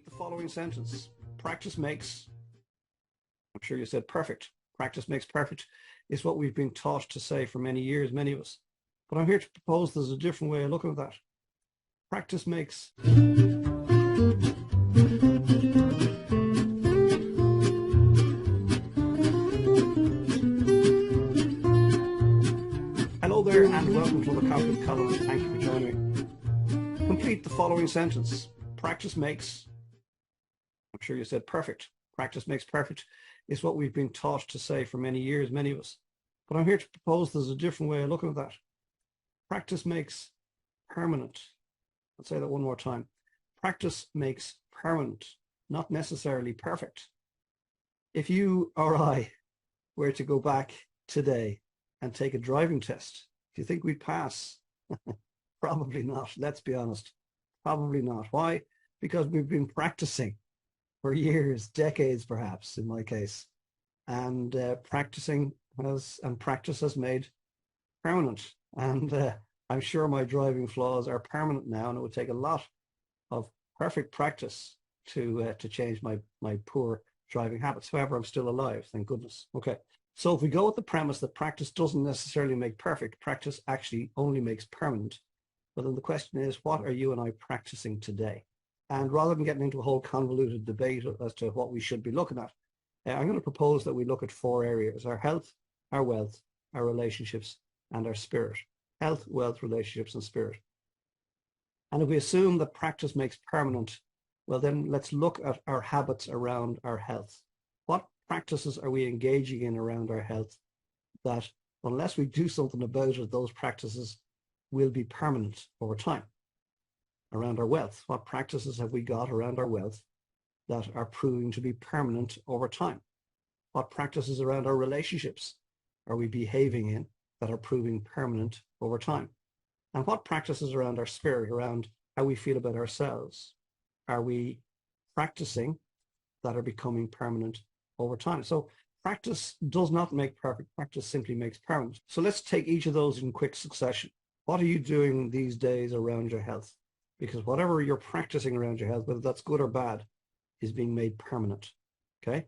the following sentence. Practice makes, I'm sure you said perfect. Practice makes perfect is what we've been taught to say for many years, many of us. But I'm here to propose there's a different way of looking at that. Practice makes. Hello there and welcome to the Coffee with Colin. Thank you for joining me. Complete the following sentence. Practice makes, I'm sure you said perfect. Practice makes perfect is what we've been taught to say for many years, many of us. But I'm here to propose there's a different way of looking at that. Practice makes permanent. I'll say that one more time. Practice makes permanent, not necessarily perfect. If you or I were to go back today and take a driving test, do you think we'd pass? Probably not. Let's be honest. Probably not. Why? Because we've been practicing for years, decades perhaps in my case, and practice has made permanent. And I'm sure my driving flaws are permanent now, and it would take a lot of perfect practice to change my poor driving habits. However, I'm still alive, thank goodness. Okay, so if we go with the premise that practice doesn't necessarily make perfect, practice actually only makes permanent, well then the question is, what are you and I practicing today? And rather than getting into a whole convoluted debate as to what we should be looking at, I'm going to propose that we look at 4 areas: our health, our wealth, our relationships, and our spirit. Health, wealth, relationships, and spirit. And if we assume that practice makes permanent, well then let's look at our habits around our health. What practices are we engaging in around our health that, unless we do something about it, those practices will be permanent over time? Around our wealth, what practices have we got around our wealth that are proving to be permanent over time? What practices around our relationships are we behaving in that are proving permanent over time? And what practices around our spirit, around how we feel about ourselves, are we practicing that are becoming permanent over time? So practice does not make perfect. Practice simply makes permanent. So let's take each of those in quick succession. What are you doing these days around your health? Because whatever you're practicing around your health, whether that's good or bad, is being made permanent. Okay?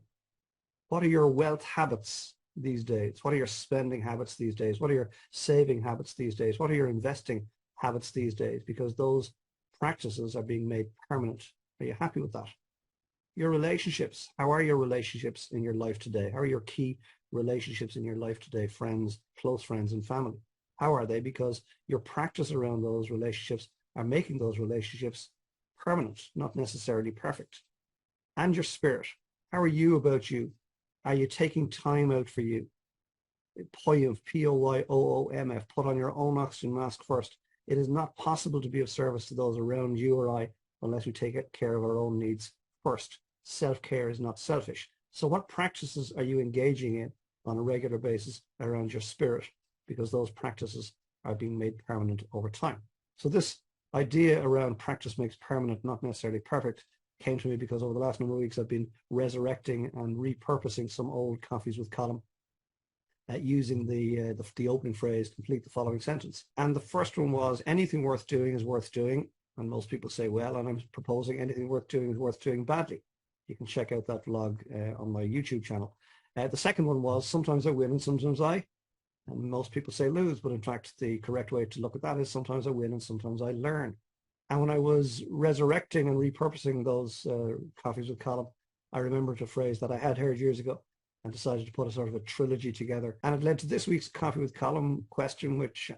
What are your wealth habits these days? What are your spending habits these days? What are your saving habits these days? What are your investing habits these days? Because those practices are being made permanent. Are you happy with that? Your relationships. How are your relationships in your life today? How are your key relationships in your life today? Friends, close friends, and family. How are they? Because your practice around those relationships are making those relationships permanent, not necessarily perfect. And your spirit. How are you about you? Are you taking time out for you? Poyomf, P-O-Y-O-O-M-F, put on your own oxygen mask first. It is not possible to be of service to those around you or I unless we take care of our own needs first. Self-care is not selfish. So what practices are you engaging in on a regular basis around your spirit? Because those practices are being made permanent over time. So this idea around practice makes permanent, not necessarily perfect, came to me because over the last number of weeks I've been resurrecting and repurposing some old Coffees with Colin, using the opening phrase, complete the following sentence. And the first one was, anything worth doing is worth doing. And most people say, well, and I'm proposing anything worth doing is worth doing badly. You can check out that vlog on my YouTube channel. The second one was, sometimes I win and sometimes I, and most people say lose, but in fact the correct way to look at that is sometimes I win and sometimes I learn. And when I was resurrecting and repurposing those Coffees with Colin, I remembered a phrase that I had heard years ago and decided to put a sort of a trilogy together. And it led to this week's Coffee with Colin question, which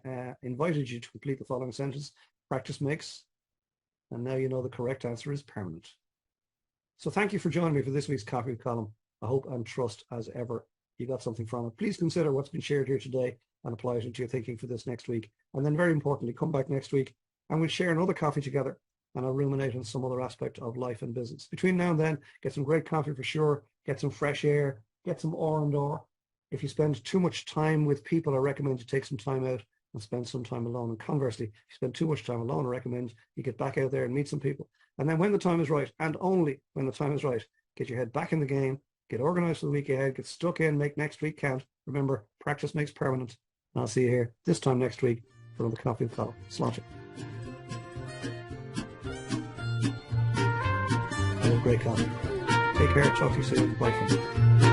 invited you to complete the following sentence. Practice makes, and now you know the correct answer is permanent. So thank you for joining me for this week's Coffee with Colin. I hope and trust as ever you got something from it. Please consider what's been shared here today and apply it into your thinking for this next week. And then very importantly, come back next week and we'll share another coffee together and I'll ruminate on some other aspect of life and business. Between now and then, get some great coffee for sure, get some fresh air, get some R&R. If you spend too much time with people, I recommend you take some time out and spend some time alone. And conversely, if you spend too much time alone, I recommend you get back out there and meet some people. And then when the time is right, and only when the time is right, get your head back in the game, get organized for the week ahead, get stuck in, make next week count. Remember, practice makes permanent. And I'll see you here this time next week for another Coffee with Colin. Slán. of great coffee. Take care. Talk to you soon. Bye for now.